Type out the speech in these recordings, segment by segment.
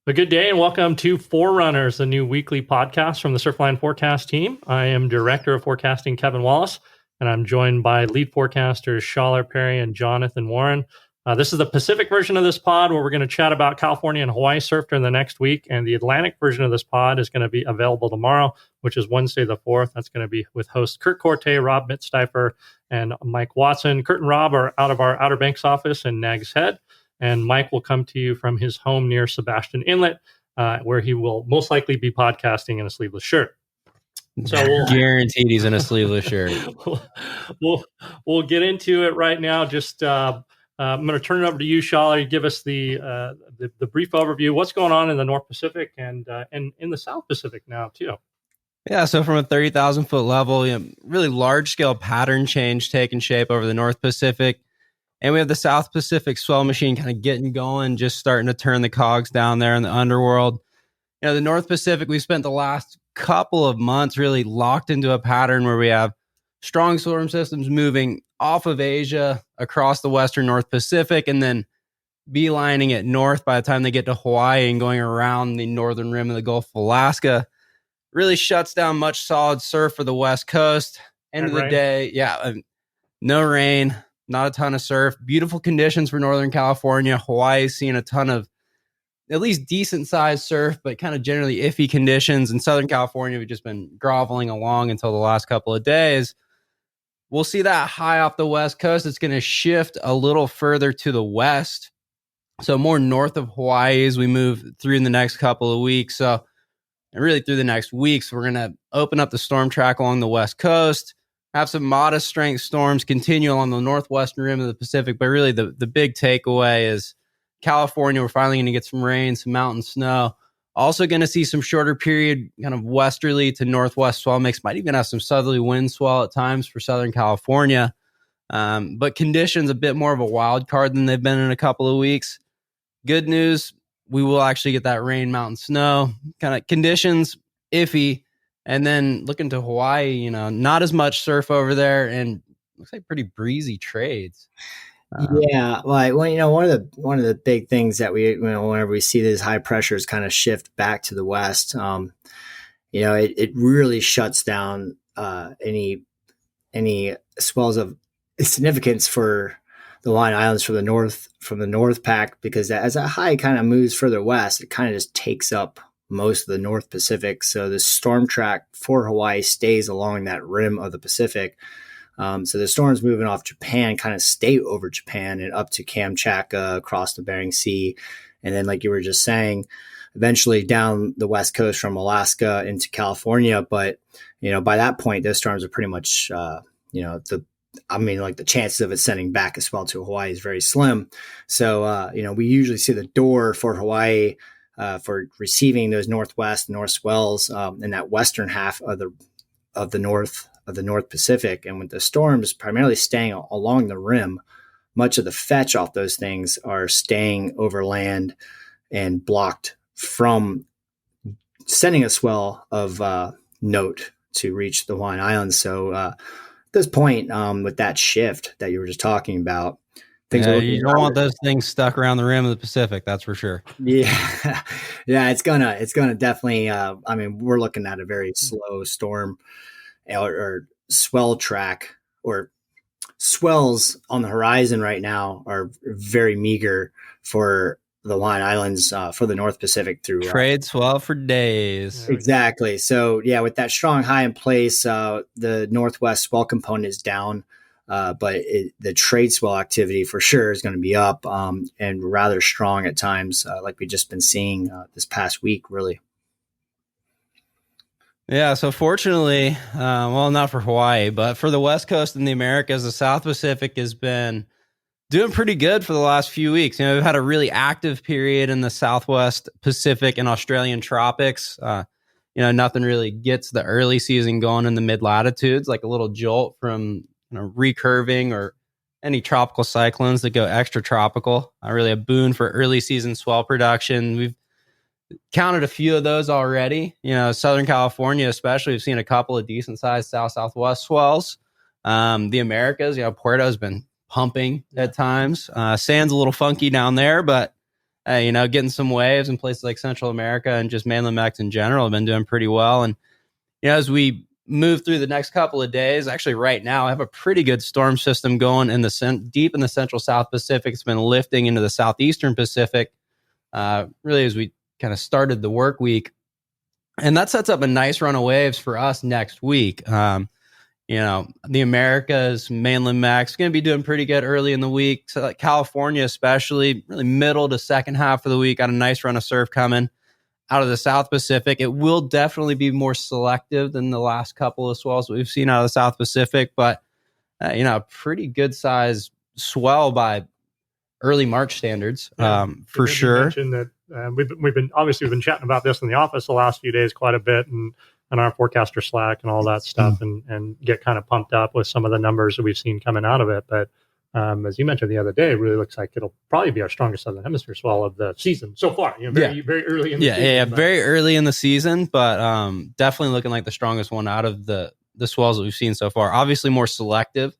A good day and welcome to Forerunners, a new weekly podcast from the Surfline forecast team. I am Director of Forecasting Kevin Wallace, and I'm joined by lead forecasters Schaller Perry and Jonathan Warren. This is the Pacific version of this pod where we're going to chat about California and Hawaii surf during the next week, and the Atlantic version of this pod is going to be available tomorrow, which is Wednesday the 4th. That's going to be with hosts Kurt Corte, Rob Mitzsteifer, and Mike Watson. Kurt and Rob are out of our Outer Banks office in Nags Head. And Mike will come to you from his home near Sebastian Inlet, where he will most likely be podcasting in a sleeveless shirt. So we'll guaranteed he's in a sleeveless shirt. we'll get into it right now. Just I'm going to turn it over to you, Schaller. Give us the brief overview. What's going on in the North Pacific and in the South Pacific now too? Yeah, so from a 30,000 foot level, really large scale pattern change taking shape over the North Pacific. And we have the South Pacific swell machine kind of getting going, just starting to turn the cogs down there in the underworld. The North Pacific, we've spent the last couple of months really locked into a pattern where we have strong storm systems moving off of Asia across the Western North Pacific and then beelining it north by the time they get to Hawaii and going around the northern rim of the Gulf of Alaska. Really shuts down much solid surf for the West Coast. End of the day, no rain. Not a ton of surf. Beautiful conditions for Northern California. Hawaii's seeing a ton of at least decent sized surf, but kind of generally iffy conditions. In Southern California, we've just been groveling along until the last couple of days. We'll see that high off the West Coast. It's going to shift a little further to the west. So more north of Hawaii as we move through in the next couple of weeks. So and really through the next weeks, we're going to open up the storm track along the West Coast. Have some modest strength storms continue along the northwestern rim of the Pacific. But really the big takeaway is California, we're finally going to get some rain, some mountain snow. Also going to see some shorter period kind of westerly to northwest swell mix. Might even have some southerly wind swell at times for Southern California. But conditions a bit more of a wild card than they've been in a couple of weeks. Good news, we will actually get that rain, mountain snow. Kind of conditions iffy. And then looking to Hawaii, not as much surf over there, and looks like pretty breezy trades. Like one of the big things that we whenever we see these high pressures kind of shift back to the west, it really shuts down any swells of significance for the Hawaiian Islands from the north pack, because as that high kind of moves further west, it kind of just takes up most of the North Pacific. So the storm track for Hawaii stays along that rim of the Pacific. So the storms moving off Japan kind of stay over Japan and up to Kamchatka, across the Bering Sea. And then, like you were just saying, eventually down the West Coast from Alaska into California. But, by that point, those storms are pretty much, the chances of it sending back a swell to Hawaii is very slim. So, we usually see the door for Hawaii for receiving those north swells in that western half of the North Pacific. And with the storms primarily staying along the rim, much of the fetch off those things are staying over land and blocked from sending a swell of note to reach the Hawaiian Islands. So at this point, with that shift that you were just talking about, you don't want those things stuck around the rim of the Pacific. That's for sure. Yeah. It's gonna definitely, we're looking at a very slow storm or swell track, or swells on the horizon right now are very meager for the Hawaiian Islands, for the North Pacific through trade swell for days. Exactly. So with that strong high in place, the northwest swell component is down. But the trade swell activity for sure is going to be up and rather strong at times, like we've just been seeing this past week, really. Yeah, so fortunately, not for Hawaii, but for the West Coast and the Americas, the South Pacific has been doing pretty good for the last few weeks. We've had a really active period in the Southwest Pacific and Australian tropics. Nothing really gets the early season going in the mid-latitudes, like a little jolt from recurving or any tropical cyclones that go extra tropical. Really a boon for early season swell production. We've counted a few of those already. Southern California especially, we've seen a couple of decent sized southwest swells. The Americas, Puerto's been pumping at times. Sand's a little funky down there, but getting some waves in places like Central America and just mainland Mex in general have been doing pretty well. And as we move through the next couple of days, actually right now I have a pretty good storm system going in the deep in the central South Pacific. It's been lifting into the southeastern Pacific really as we kind of started the work week, and that sets up a nice run of waves for us next week. The Americas, mainland Mex, going to be doing pretty good early in the week. So like California, especially really middle to second half of the week, got a nice run of surf coming out of the South Pacific. It will definitely be more selective than the last couple of swells that we've seen out of the South Pacific, but a pretty good size swell by early March standards, for sure. That we've been chatting about this in the office the last few days quite a bit, and our forecaster Slack and all that stuff, and get kind of pumped up with some of the numbers that we've seen coming out of it. But as you mentioned the other day, it really looks like it'll probably be our strongest Southern Hemisphere swell of the season so far. Very early in the season. Yeah, very early in the season, but definitely looking like the strongest one out of the swells that we've seen so far. Obviously more selective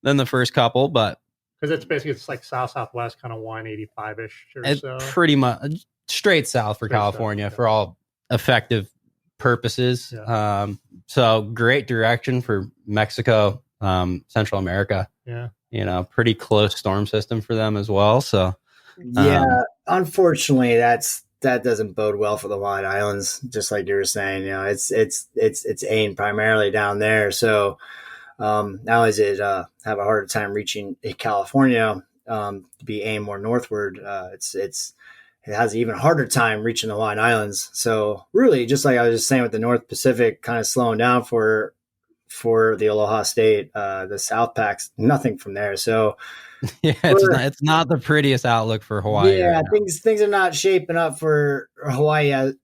than the first couple, but because it's like southwest, kind of 185-ish or so. Pretty much straight south for California for all effective purposes. Yeah. So great direction for Mexico, Central America. Yeah. Pretty close storm system for them as well. So unfortunately that doesn't bode well for the Hawaiian Islands, just like you were saying. It's aimed primarily down there. So not only does it have a harder time reaching California, to be aimed more northward, it has an even harder time reaching the Hawaiian Islands. So really, just like I was just saying with the North Pacific kind of slowing down for the Aloha State, the South Pac's nothing from there. So it's not the prettiest outlook for Hawaii. Yeah, right, things are not shaping up for Hawaii.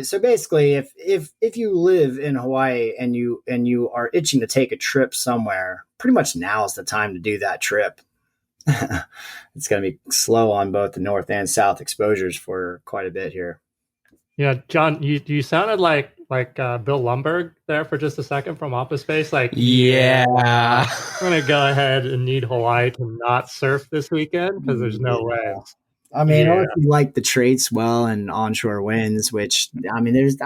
So basically, if you live in Hawaii and you are itching to take a trip somewhere, pretty much now is the time to do that trip. It's going to be slow on both the north and south exposures for quite a bit here. Yeah, John, you sounded like Bill Lumberg there for just a second from Office Space. I'm going to go ahead and need Hawaii to not surf this weekend because there's no way. Unless you like the trade swell and onshore winds, which there's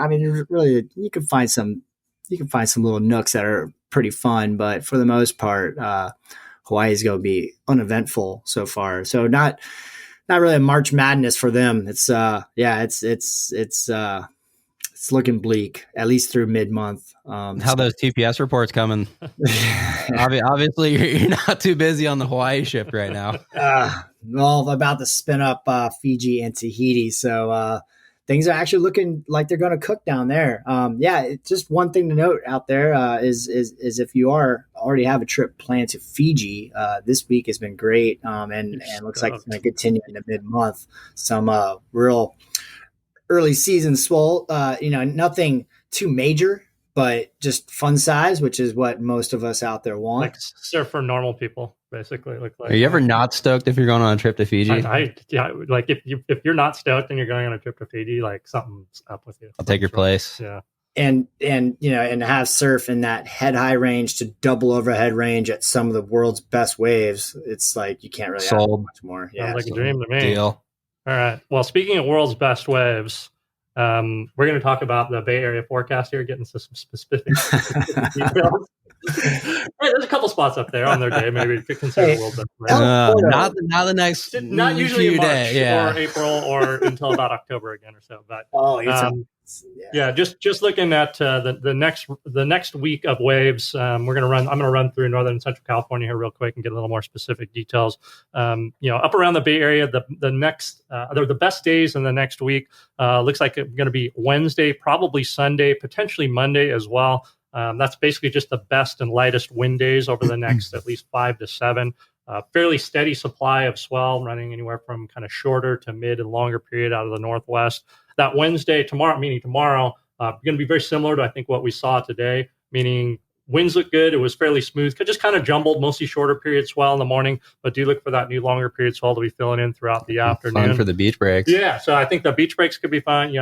really you can find some little nooks that are pretty fun, but for the most part, Hawaii is going to be uneventful so far. So not really a March Madness for them. It's looking bleak, at least through mid-month. How those TPS reports coming? Obviously, you're not too busy on the Hawaii shift right now. Well, I'm about to spin up Fiji and Tahiti, so things are actually looking like they're going to cook down there. It's just one thing to note out there is if you already have a trip planned to Fiji, this week has been great, and looks like it's going to continue into mid-month. Some real early season swell, nothing too major, but just fun size, which is what most of us out there want. Like surf for normal people, basically. Are you ever not stoked if you're going on a trip to Fiji? If you're not stoked and you're going on a trip to Fiji, like something's up with you. I'll take your place. Yeah. And have surf in that head high range to double overhead range at some of the world's best waves. It's like you can't really ask much more. Yeah, sounds like a dream to me. Deal. All right. Well, speaking of world's best waves, we're going to talk about the Bay Area forecast here, getting some specific details. There's a couple spots up there on their day. Maybe you could consider a little bit. Not the next. Not usually in March or April or until about October again or so. But just looking at the next week of waves, I'm going to run through Northern and Central California here real quick and get a little more specific details. Up around the Bay Area, the best days in the next week looks like it's going to be Wednesday, probably Sunday, potentially Monday as well. That's basically just the best and lightest wind days over the next at least 5 to 7. Fairly steady supply of swell running anywhere from kind of shorter to mid and longer period out of the northwest. That Wednesday, tomorrow, going to be very similar to I think what we saw today, meaning winds look good. It was fairly smooth, just kind of jumbled, mostly shorter period swell in the morning, but do look for that new longer period swell to be filling in throughout the afternoon. Fun for the beach breaks. Yeah, so I think the beach breaks could be fun.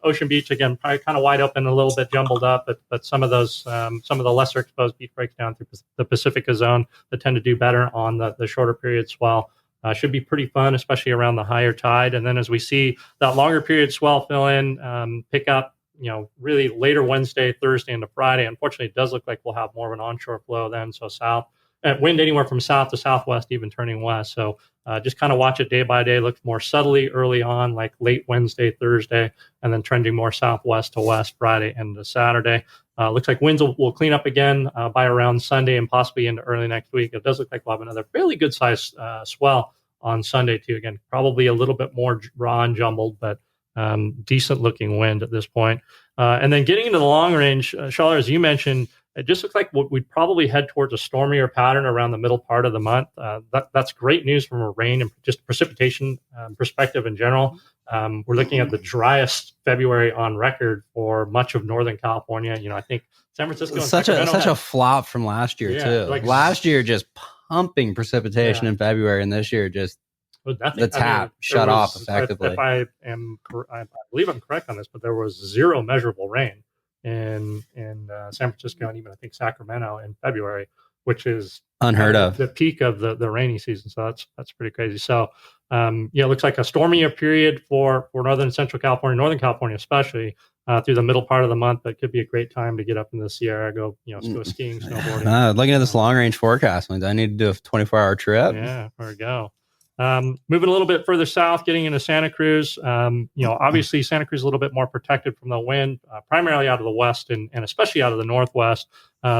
Ocean Beach, again, probably kind of wide open, a little bit jumbled up, but some of those, some of the lesser exposed beach breaks down through the Pacifica zone that tend to do better on the shorter period swell. Should be pretty fun, especially around the higher tide. And then as we see that longer period swell fill in, pick up, really later Wednesday, Thursday into Friday. Unfortunately, it does look like we'll have more of an onshore flow then. So wind anywhere from south to southwest, even turning west. So just kind of watch it day by day. Look more subtly early on, like late Wednesday, Thursday, and then trending more southwest to west Friday into Saturday. Looks like winds will clean up again by around Sunday and possibly into early next week. It does look like we'll have another fairly good size swell on Sunday too. Again, probably a little bit more raw and jumbled, but decent looking wind at this point. And then getting into the long range, Schaller, as you mentioned, it just looks like we'd probably head towards a stormier pattern around the middle part of the month. That's great news from a rain and just precipitation perspective in general. We're looking at the driest February on record for much of Northern California. I think San Francisco and such a flop from last year too. Last year just pumping precipitation in February, and this year just the tap shut off effectively. If I believe I'm correct on this, but there was zero measurable rain in San Francisco and even I think Sacramento in February, which is unheard of. The peak of the rainy season. So that's pretty crazy. So it looks like a stormier period for Northern and Central California, Northern California especially, through the middle part of the month. That could be a great time to get up in the Sierra, go skiing, snowboarding. Looking at this long range forecast, I need to do a 24-hour trip. Yeah, there we go. Moving a little bit further south, getting into Santa Cruz. Obviously Santa Cruz is a little bit more protected from the wind, primarily out of the west and especially out of the northwest.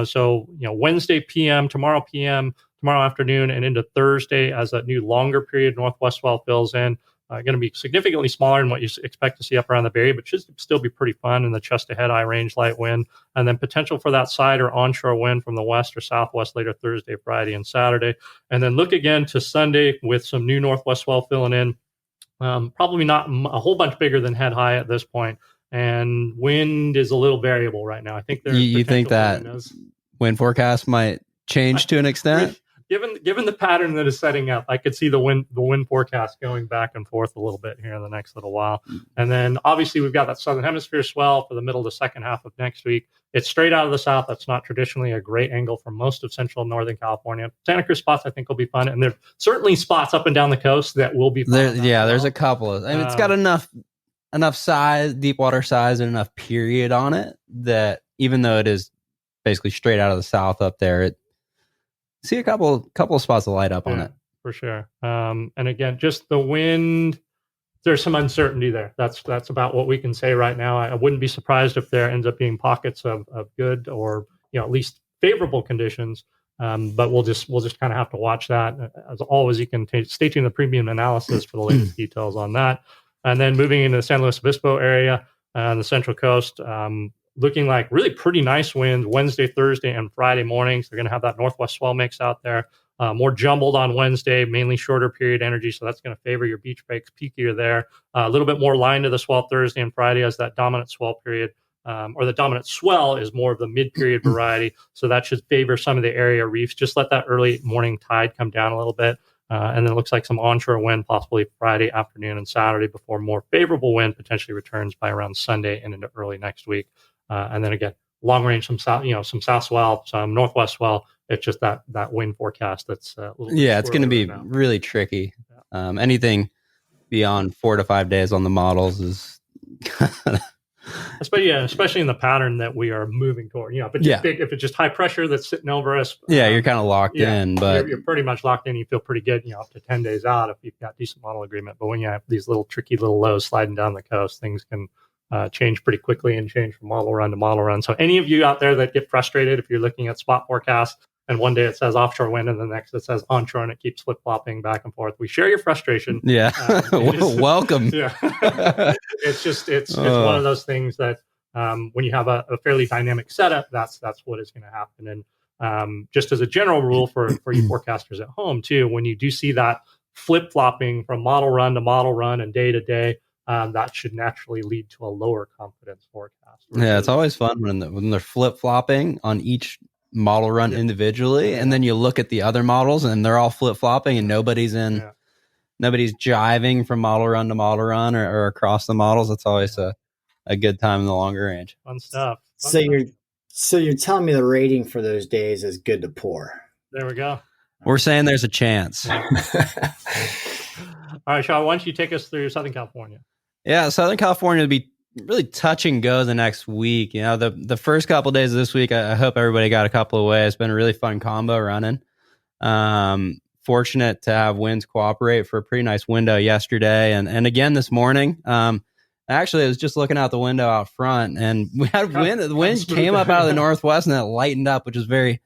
So Wednesday PM, tomorrow afternoon, and into Thursday as that new longer period northwest swell fills in. Going to be significantly smaller than what you expect to see up around the Bay, but should still be pretty fun in the chest ahead high range light wind. And then potential for that side or onshore wind from the west or southwest later Thursday, Friday, and Saturday. And then look again to Sunday with some new northwest swell filling in. Probably not a whole bunch bigger than head high at this point. And wind is a little variable right now. I think you think that wind forecast might change to an extent? Given the pattern that is setting up, I could see the wind forecast going back and forth a little bit here in the next little while. And then obviously we've got that southern hemisphere swell for the middle to second half of next week. It's straight out of the south. That's not traditionally a great angle for most of central and northern California. Santa Cruz spots I think will be fun, and there's certainly spots up and down the coast that will be fun. There's a couple of. It's got enough size, deep water size, and enough period on it that even though it is basically straight out of the south up there, see a couple of spots of light up on it for sure. And again, just the wind, there's some uncertainty there. That's about what we can say right now. I wouldn't be surprised if there ends up being pockets of good or at least favorable conditions. But we'll just kind of have to watch that. As always, you can stay tuned to the premium analysis for the latest details on that. And then moving into the San Luis Obispo area and the Central Coast. Looking like really pretty nice winds Wednesday, Thursday, and Friday mornings. They're going to have that northwest swell mix out there. More jumbled on Wednesday, mainly shorter period energy. So that's going to favor your beach breaks, peakier there. A little bit more line to the swell Thursday and Friday as that dominant swell period, or the dominant swell is more of the mid-period variety. So that should favor some of the area reefs. Just let that early morning tide come down a little bit. And then it looks like some onshore wind possibly Friday afternoon and Saturday before more favorable wind potentially returns by around Sunday and into early next week. And then again, long range, some south swell, some northwest swell. It's just that wind forecast that's a little bit it's going to be really tricky. Yeah. Anything beyond 4 to 5 days on the models is, especially in the pattern that we are moving toward. If it's just high pressure that's sitting over us, you're kind of locked in. But you're pretty much locked in. You feel pretty good, up to 10 days out if you've got decent model agreement. But when you have these little tricky little lows sliding down the coast, things can change pretty quickly and change from model run to model run. So any of you out there that get frustrated if you're looking at spot forecasts and one day it says offshore wind and the next it says onshore and it keeps flip-flopping back and forth, we share your frustration. Yeah. Welcome. Yeah. it's one of those things that when you have a fairly dynamic setup, that's what is going to happen. And just as a general rule for you forecasters at home too, when you do see that flip-flopping from model run to model run and day to day, that should naturally lead to a lower confidence forecast. Yeah, it's always fun when they're flip-flopping on each model run individually, and then you look at the other models and they're all flip-flopping and nobody's jiving from model run to model run or across the models. It's always a good time in the longer range. Fun stuff. So you're telling me the rating for those days is good to poor. There we go. We're saying there's a chance. All right, Shaw, why don't you take us through Southern California? Yeah, Southern California will be really touch and go the next week. You know, the first couple of days of this week, I hope everybody got a couple of waves. It's been a really fun combo running. Fortunate to have winds cooperate for a pretty nice window yesterday and again this morning. Actually, I was just looking out the window out front, and we had wind. The wind came up out of the northwest, and it lightened up, which is very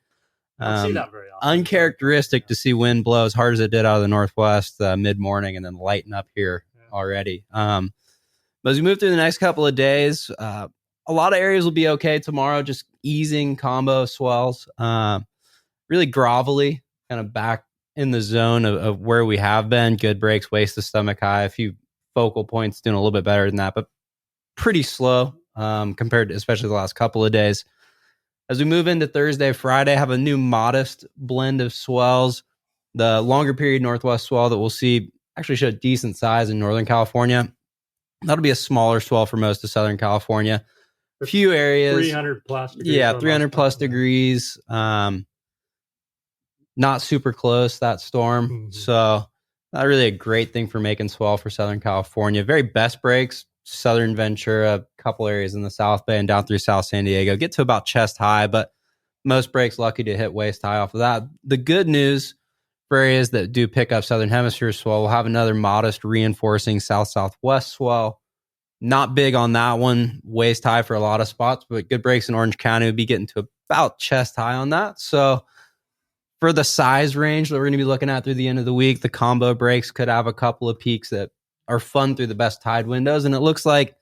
I don't see that very often. uncharacteristic to see wind blow as hard as it did out of the northwest mid-morning and then lighten up here already. But as we move through the next couple of days, a lot of areas will be okay tomorrow, just easing combo swells. Really grovelly, kind of back in the zone of where we have been. Good breaks, waist to stomach high. A few focal points doing a little bit better than that, but pretty slow compared to especially the last couple of days. As we move into Thursday, Friday, have a new modest blend of swells. The longer period northwest swell that we'll see actually show decent size in Northern California. That'll be a smaller swell for most of Southern California. A few areas. 300 plus degrees. Yeah, 300 plus degrees. Not super close, that storm. Mm-hmm. So not really a great thing for making swell for Southern California. Very best breaks, Southern Ventura, a couple areas in the South Bay and down through South San Diego. Get to about chest high, but most breaks lucky to hit waist high off of that. The good news for areas that do pick up Southern Hemisphere swell, we'll have another modest reinforcing south-southwest swell. Not big on that one, waist high for a lot of spots, but good breaks in Orange County would be getting to about chest high on that. So for the size range that we're going to be looking at through the end of the week, the combo breaks could have a couple of peaks that are fun through the best tide windows. And it looks like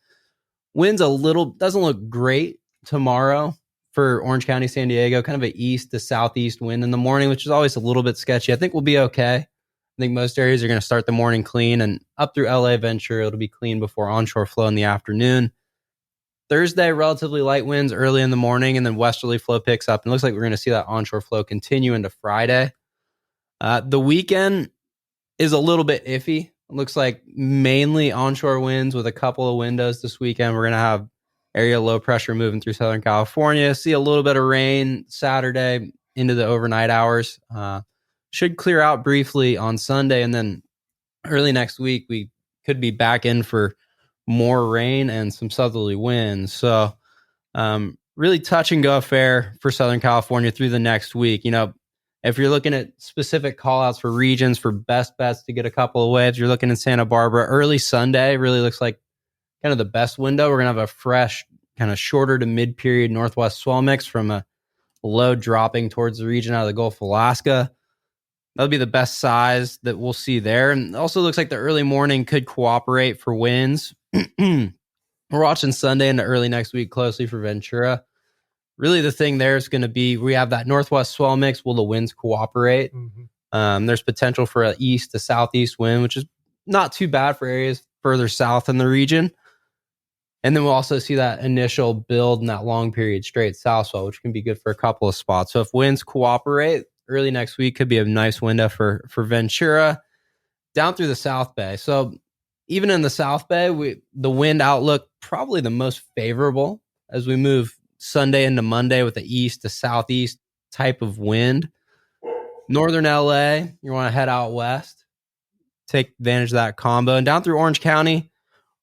winds doesn't look great tomorrow for Orange County, San Diego, kind of an east to southeast wind in the morning, which is always a little bit sketchy. I think we'll be okay. I think most areas are going to start the morning clean, and up through LA Ventura, it'll be clean before onshore flow in the afternoon. Thursday, relatively light winds early in the morning, and then westerly flow picks up. And it looks like we're going to see that onshore flow continue into Friday. The weekend is a little bit iffy. It looks like mainly onshore winds with a couple of windows this weekend. We're going to have area low pressure moving through Southern California. See a little bit of rain Saturday into the overnight hours. Should clear out briefly on Sunday, and then early next week, we could be back in for more rain and some southerly winds. So really touch and go affair for Southern California through the next week. You know, if you're looking at specific call outs for regions for best bets to get a couple of waves, you're looking in Santa Barbara. Early Sunday really looks like kind of the best window. We're going to have a fresh, kind of shorter to mid period northwest swell mix from a low dropping towards the region out of the Gulf of Alaska. That'll be the best size that we'll see there. And also looks like the early morning could cooperate for winds. We're watching Sunday into early next week closely for Ventura. Really the thing there is going to be, we have that northwest swell mix. Will the winds cooperate? Mm-hmm. There's potential for an east to southeast wind, which is not too bad for areas further south in the region. And then we'll also see that initial build in that long period straight south swell, which can be good for a couple of spots. So if winds cooperate, early next week could be a nice window for Ventura down through the South Bay. So even in the South Bay, the wind outlook probably the most favorable as we move Sunday into Monday with the east to southeast type of wind. Northern LA, you want to head out west, take advantage of that combo. And down through Orange County,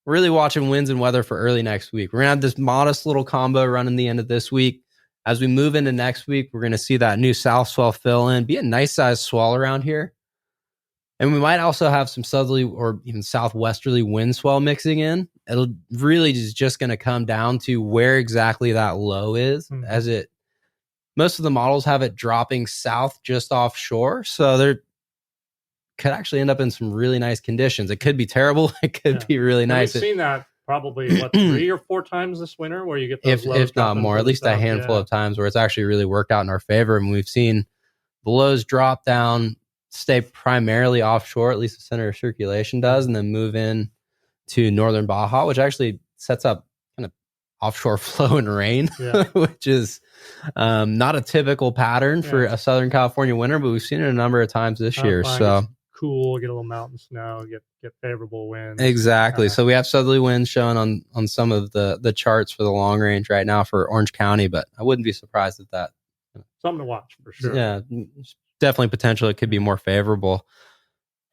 we're really watching winds and weather for early next week. We're going to have this modest little combo running the end of this week. As we move into next week, we're going to see that new south swell fill in, be a nice size swell around here. And we might also have some southerly or even southwesterly wind swell mixing in. It'll really just going to come down to where exactly that low is. Mm-hmm. Most of the models have it dropping south just offshore. So there could actually end up in some really nice conditions. It could be terrible. It could be really nice. We've seen that probably 3 or 4 times this winter where you get those if not more, at least a handful of times where it's actually really worked out in our favor. And we've seen the lows drop down, stay primarily offshore, at least the center of circulation does, and then move in to northern Baja, which actually sets up kind of offshore flow and rain, which is not a typical pattern for a Southern California winter, but we've seen it a number of times this year. So cool, get a little mountain snow, get favorable winds. Exactly. So we have southerly winds showing on some of the charts for the long range right now for Orange County, but I wouldn't be surprised if that. Something to watch for sure. Yeah, definitely potential it could be more favorable.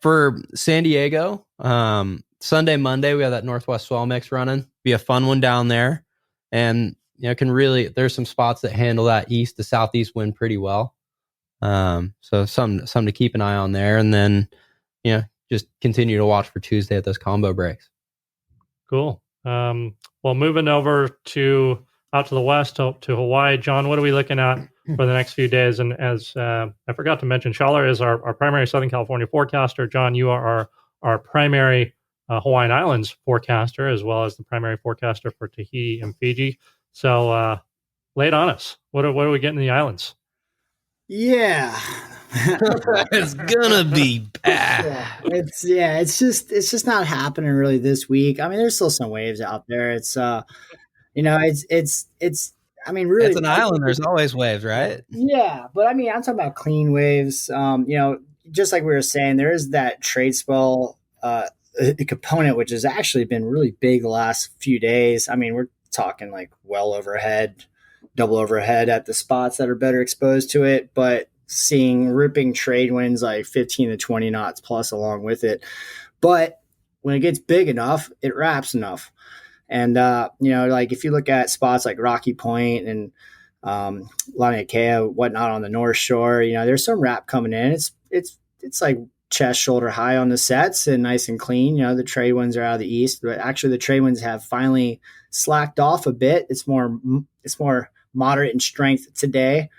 For San Diego, Sunday, Monday, we have that northwest swell mix running. Be a fun one down there. And, can really, there's some spots that handle that east to southeast wind pretty well. So some to keep an eye on there. And then, just continue to watch for Tuesday at those combo breaks. Cool. Well, moving over out to the west to Hawaii, John, what are we looking at for the next few days? And as I forgot to mention, Schaller is our primary Southern California forecaster. John, you are our primary Hawaiian Islands forecaster, as well as the primary forecaster for Tahiti and Fiji. So lay it on us. What are we getting in the islands? Yeah. It's gonna be bad. It's just not happening really this week. I mean, there's still some waves out there. It's I mean, really, it's an island. There's always waves, right? Yeah, but I mean, I'm talking about clean waves. Just like we were saying, there is that trade spell component, which has actually been really big the last few days. I mean, we're talking like well overhead, double overhead at the spots that are better exposed to it, but seeing ripping trade winds like 15 to 20 knots plus along with it. But when it gets big enough, it wraps enough. And, like if you look at spots like Rocky Point and Laniakea, whatnot on the North Shore, there's some wrap coming in. It's like chest, shoulder high on the sets and nice and clean. The trade winds are out of the east, but actually the trade winds have finally slacked off a bit. It's more moderate in strength today.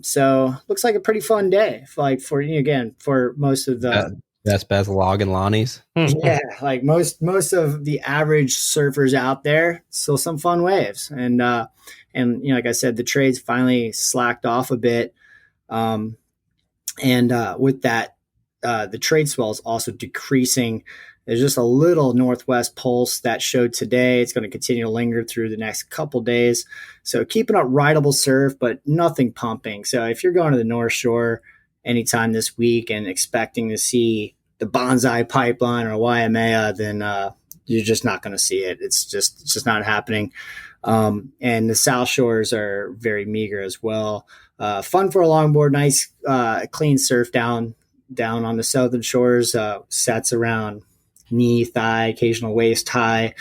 So looks like a pretty fun day, for most of the best log and Lonnie's. Yeah, like most of the average surfers out there, still some fun waves. And like I said, the trades finally slacked off a bit. With that, the trade swell is also decreasing. There's just a little northwest pulse that showed today. It's going to continue to linger through the next couple days. So keeping up rideable surf, but nothing pumping. So if you're going to the North Shore anytime this week and expecting to see the Bonsai Pipeline or Waimea, then you're just not going to see it. It's just not happening. And the South Shores are very meager as well. Fun for a longboard, nice clean surf down on the Southern Shores. Sets around knee, thigh, occasional waist high.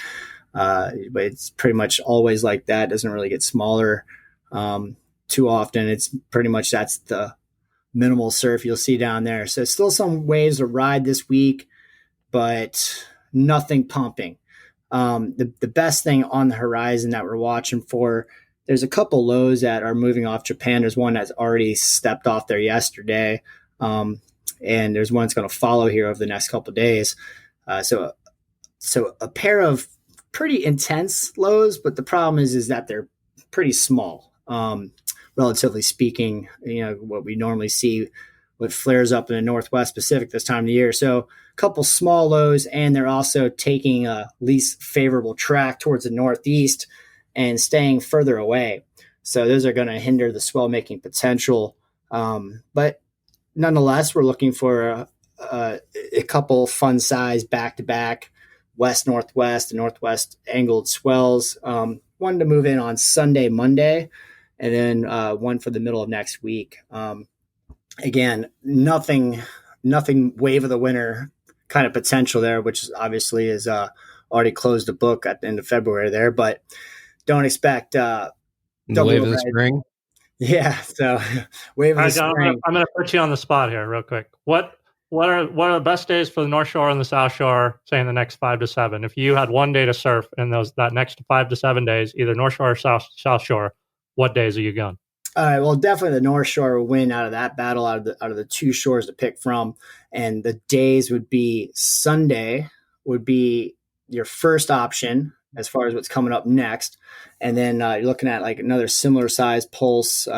But it's pretty much always like that. Doesn't really get smaller too often. It's pretty much that's the minimal surf you'll see down there. So still some waves to ride this week, but nothing pumping. The best thing on the horizon that we're watching for, there's a couple lows that are moving off Japan. There's one that's already stepped off there yesterday. And there's one that's going to follow here over the next couple of days. So a pair of pretty intense lows, but the problem is that they're pretty small. Relatively speaking, what we normally see, what flares up in the Northwest Pacific this time of the year. So a couple small lows, and they're also taking a least favorable track towards the Northeast and staying further away. So those are going to hinder the swell making potential. But nonetheless, we're looking for a couple fun size back-to-back west-northwest and northwest angled swells. One to move in on Sunday, Monday, and then one for the middle of next week. Again, nothing wave of the winter kind of potential there, which obviously is already closed the book at the end of February there, but don't expect the wave of the spring. Yeah, so wave of the spring. I'm going to put you on the spot here real quick. What are the best days for the North Shore and the South Shore, say in the next 5 to 7? If you had one day to surf in that next 5 to 7 days, either North Shore or South Shore, what days are you going? All right, well, definitely the North Shore will win out of that battle, out of the two shores to pick from. And the days would be Sunday would be your first option as far as what's coming up next. And then you're looking at like another similar size pulse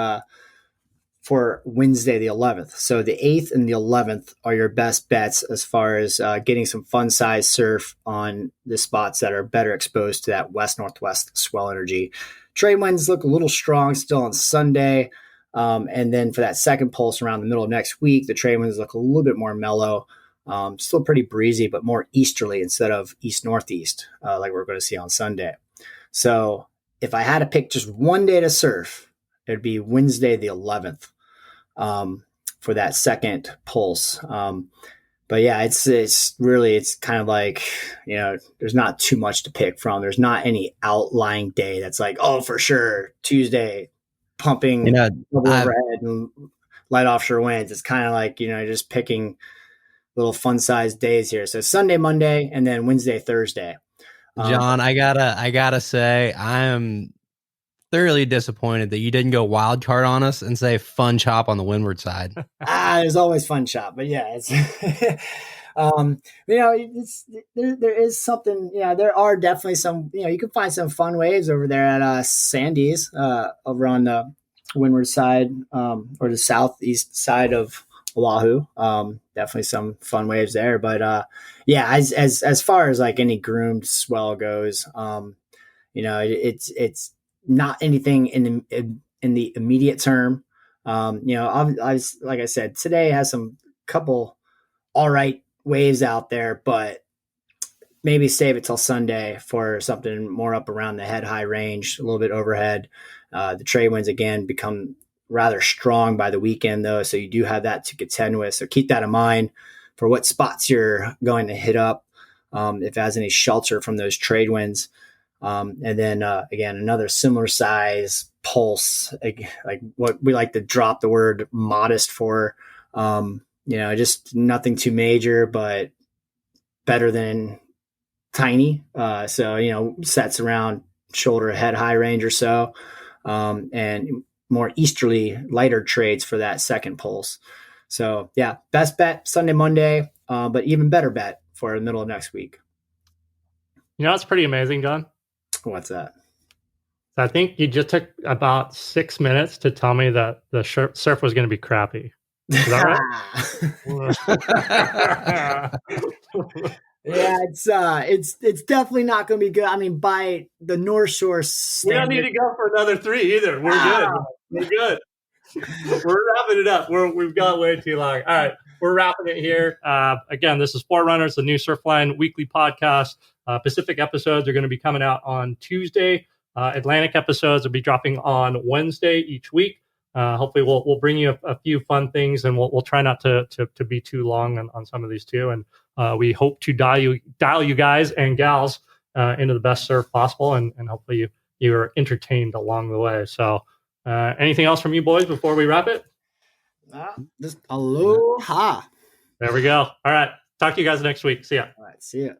for Wednesday, the 11th. So the 8th and the 11th are your best bets as far as getting some fun size surf on the spots that are better exposed to that west-northwest swell energy. Trade winds look a little strong still on Sunday. And then for that second pulse around the middle of next week, the trade winds look a little bit more mellow. Still pretty breezy, but more easterly instead of east-northeast, like we're going to see on Sunday. So if I had to pick just one day to surf, it'd be Wednesday, the 11th. for that second pulse. But yeah, it's really, it's kind of like, there's not too much to pick from. There's not any outlying day that's like, oh, for sure, Tuesday, pumping double overhead and light offshore winds. It's kind of like, just picking little fun sized days here. So Sunday, Monday, and then Wednesday, Thursday. John, I gotta say, I am thoroughly disappointed that you didn't go wild card on us and say fun chop on the windward side. There's always fun chop, but yeah, it's there is something. There are definitely some. You can find some fun waves over there at Sandy's over on the windward side or the southeast side of Oahu. Definitely some fun waves there, but yeah, as far as like any groomed swell goes, it's not anything in the immediate term. Like I said, today has some couple all right waves out there, but maybe save it till Sunday for something more up around the head high range, a little bit overhead. The trade winds again become rather strong by the weekend though, so you do have that to contend with. So keep that in mind for what spots you're going to hit up, if it has any shelter from those trade winds. And then again, another similar size pulse, like what we like to drop the word modest for, just nothing too major, but better than tiny. So, sets around shoulder head high range or so, and more easterly, lighter trades for that second pulse. So yeah, best bet Sunday, Monday, but even better bet for the middle of next week. It's pretty amazing, John. What's that? I think you just took about 6 minutes to tell me that the surf was going to be crappy. Is that right? Yeah, it's definitely not going to be good. I mean, by the North Shore standard, we don't need to go for another 3 either. We're good. We're good. We're wrapping it up. We've got way too long. All right, we're wrapping it here. Again, this is Forerunners, the new Surfline weekly podcast. Pacific episodes are going to be coming out on Tuesday. Atlantic episodes will be dropping on Wednesday each week. Hopefully, we'll bring you a few fun things, and we'll try not to be too long on some of these too. And we hope to dial you guys and gals into the best surf possible, and hopefully you're entertained along the way. So, anything else from you boys before we wrap it? Just aloha. There we go. All right. Talk to you guys next week. See ya. All right. See ya.